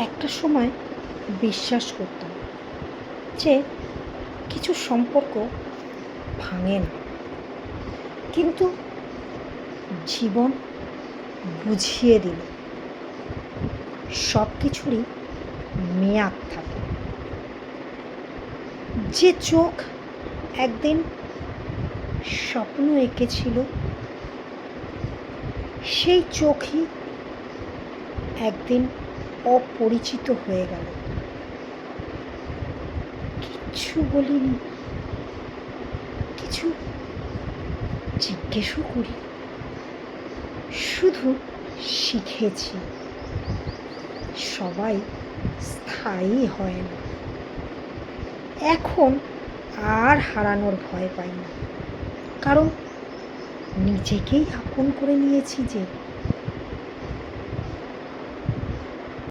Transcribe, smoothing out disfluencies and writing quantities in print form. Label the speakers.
Speaker 1: একটা সময় বিশ্বাস করতাম যে কিছু সম্পর্ক ভাঙে না, কিন্তু জীবন বুঝিয়ে দিল সব কিছুরই মেয়াদ থাকে। যে চোখ একদিন স্বপ্ন এঁকেছিল, সেই চোখই একদিন অপরিচিত হয়ে গেল। কিচ্ছু বলিনি, কিছু জিজ্ঞেসও করি, শুধু শিখেছি সবাই স্থায়ী হয় না। এখন আর হারানোর ভয় পাই না, কারণ নিজেকেই আপন করে নিয়েছি যে।